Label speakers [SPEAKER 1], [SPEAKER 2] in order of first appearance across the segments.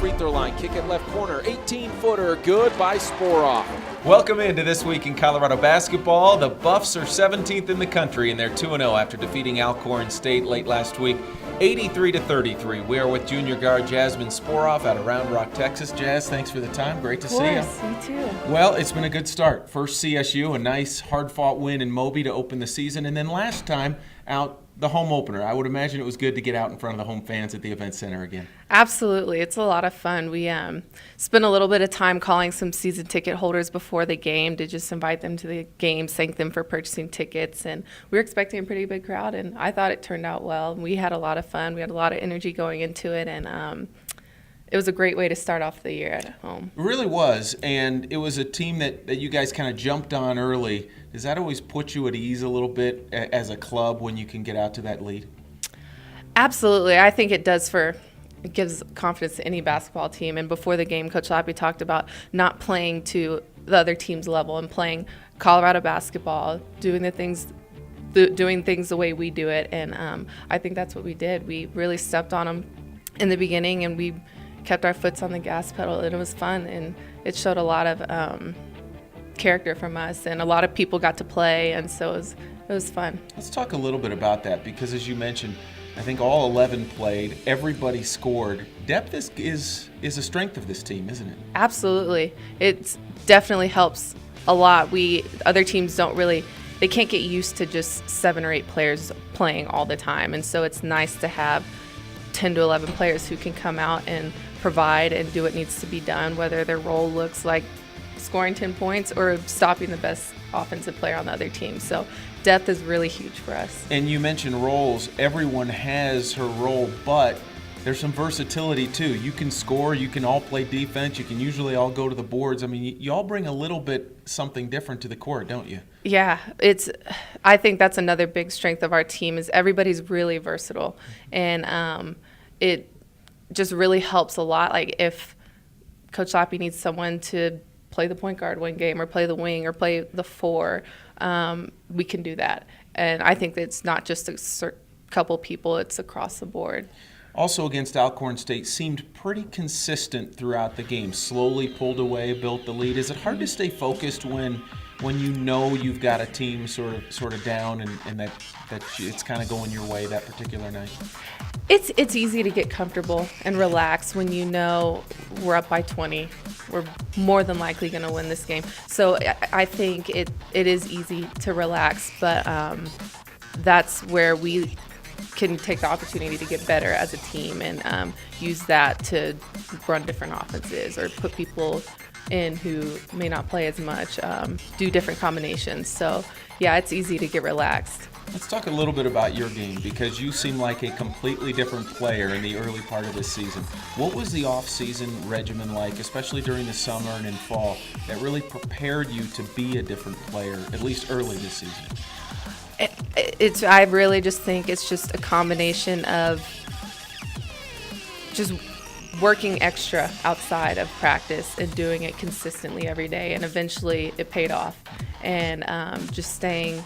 [SPEAKER 1] free throw line. Kick at left corner. 18-footer. Good by Sborov.
[SPEAKER 2] Welcome into This Week in Colorado Basketball. The Buffs are 17th in the country, and they're 2-0 after defeating Alcorn State late last week, 83-33. We are with junior guard Jasmine Sborov out of Round Rock, Texas. Jazz, thanks for the time. Great to see you.
[SPEAKER 3] Of course, you too.
[SPEAKER 2] Well, it's been a good start. First CSU, a nice hard-fought win in Moby to open the season, and then last time out the home opener. I would imagine it was good to get out in front of the home fans at the event center again.
[SPEAKER 3] Absolutely. It's a lot of fun. We spent a little bit of time calling some season ticket holders before the game to just invite them to the game, thank them for purchasing tickets, and we were expecting a pretty big crowd, and I thought it turned out well. We had a lot of fun. We had a lot of energy going into it, and it was a great way to start off the year at home.
[SPEAKER 2] It really was, and it was a team that you guys kind of jumped on early. Does that always put you at ease a little bit as a club when you can get out to that lead?
[SPEAKER 3] Absolutely. I think it does it gives confidence to any basketball team. And before the game, Coach Lappy talked about not playing to the other team's level and playing Colorado basketball, doing things the way we do it. And I think that's what we did. We really stepped on them in the beginning, and we kept our foot on the gas pedal, and it was fun. And it showed a lot of character from us, and a lot of people got to play, and so it was fun.
[SPEAKER 2] Let's talk a little bit about that, because as you mentioned, I think all 11 played, everybody scored. Depth is a strength of this team, isn't it?
[SPEAKER 3] Absolutely. It definitely helps a lot. Other teams they can't get used to just 7 or 8 players playing all the time, and so it's nice to have 10 to 11 players who can come out and provide and do what needs to be done, whether their role looks like scoring 10 points or stopping the best offensive player on the other team. So depth is really huge for us. And
[SPEAKER 2] you mentioned roles. Everyone has her role, but there's some versatility too. You can score, you can all play defense, you can usually all go to the boards. I mean, you all bring a little bit something different to the court, don't you?
[SPEAKER 3] Yeah, I think that's another big strength of our team is everybody's really versatile, and it just really helps a lot. Like if Coach Lappy needs someone to play the point guard one game or play the wing or play the 4, we can do that. And I think that it's not just a couple people, it's across the board.
[SPEAKER 2] Also against Alcorn State, seemed pretty consistent throughout the game. Slowly pulled away, built the lead. Is it hard to stay focused when you know you've got a team sort of down and that it's kind of going your way that particular night?
[SPEAKER 3] It's easy to get comfortable and relax when you know we're up by 20. We're more than likely going to win this game. So I think it is easy to relax, but that's where we can take the opportunity to get better as a team and use that to run different offenses or put people in who may not play as much, do different combinations. So yeah, it's easy to get relaxed.
[SPEAKER 2] Let's talk a little bit about your game, because you seem like a completely different player in the early part of this season. What was the off-season regimen like, especially during the summer and in fall, that really prepared you to be a different player, at least early this season?
[SPEAKER 3] I really just think it's just a combination of just working extra outside of practice and doing it consistently every day, and eventually it paid off. And just staying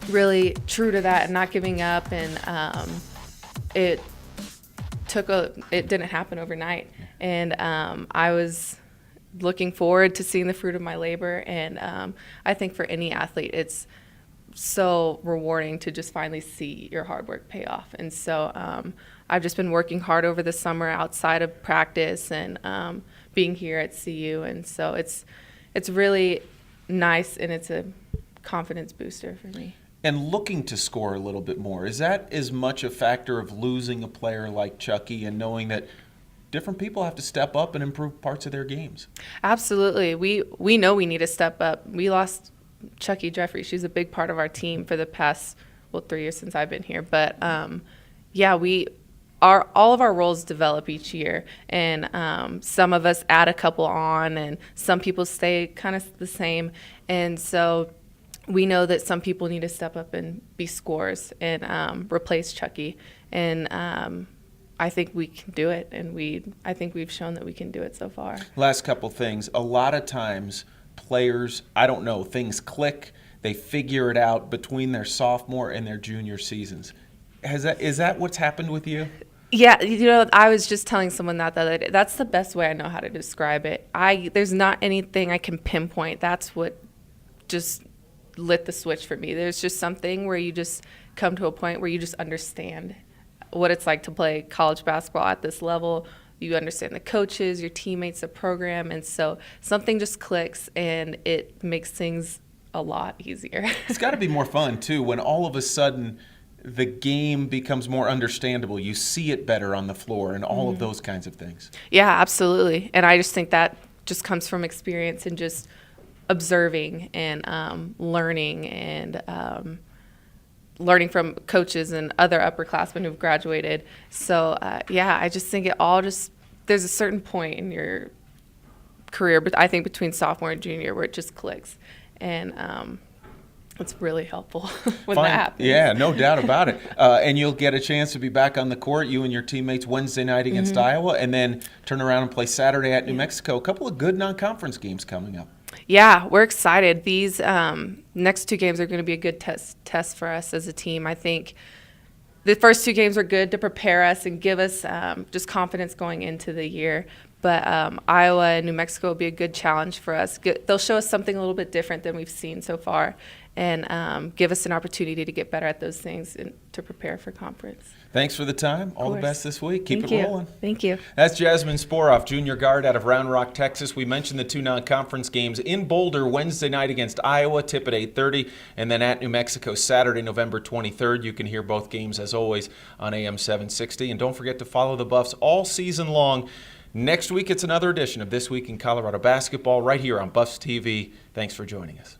[SPEAKER 3] really true to that and not giving up, and it didn't happen overnight. And I was looking forward to seeing the fruit of my labor, and I think for any athlete it's so rewarding to just finally see your hard work pay off. And so I've just been working hard over the summer outside of practice and being here at CU, and so it's really nice, and it's a confidence booster for me.
[SPEAKER 2] And looking to score a little bit more, is that as much a factor of losing a player like Chucky and knowing that different people have to step up and improve parts of their games? Absolutely.
[SPEAKER 3] We know we need to step up. We lost Chucky Jeffrey. She's a big part of our team for the past 3 years since I've been here. But yeah, all of our roles develop each year, and some of us add a couple on, and some people stay kind of the same. And so we know that some people need to step up and be scorers and replace Chucky. And I think we can do it, and I think we've shown that we can do it so far.
[SPEAKER 2] Last couple things. A lot of times players, things click, they figure it out between their sophomore and their junior seasons. Is that what's happened with you?
[SPEAKER 3] Yeah, I was just telling someone that the other day. That's the best way I know how to describe it. There's not anything I can pinpoint. That's what just lit the switch for me. There's just something where you just come to a point where you just understand what it's like to play college basketball at this level. You understand the coaches, your teammates, the program, and so something just clicks and it makes things a lot easier.
[SPEAKER 2] It's got to be more fun too when all of a sudden the game becomes more understandable. You see it better on the floor and all of those kinds of things.
[SPEAKER 3] Yeah, absolutely. And I just think that just comes from experience and just observing and learning and learning from coaches and other upperclassmen who've graduated. So, I just think it all there's a certain point in your career, but I think between sophomore and junior where it just clicks. And it's really helpful when that happens.
[SPEAKER 2] Yeah, no doubt about it. And you'll get a chance to be back on the court, you and your teammates, Wednesday night against Iowa, and then turn around and play Saturday at New Mexico. A couple of good non-conference games coming up.
[SPEAKER 3] Yeah, we're excited. These next two games are going to be a good test for us as a team. I think the first two games are good to prepare us and give us just confidence going into the year. But Iowa and New Mexico will be a good challenge for us. They'll show us something a little bit different than we've seen so far and give us an opportunity to get better at those things and to prepare for conference.
[SPEAKER 2] Thanks for the time. All the best this week. Keep it rolling.
[SPEAKER 3] Thank you.
[SPEAKER 2] That's Jasmine Sborov, junior guard out of Round Rock, Texas. We mentioned the two non-conference games in Boulder Wednesday night against Iowa, tip at 8:30, and then at New Mexico Saturday, November 23rd. You can hear both games, as always, on AM 760. And don't forget to follow the Buffs all season long. Next week, it's another edition of This Week in Colorado Basketball right here on BuffsTV. Thanks for joining us.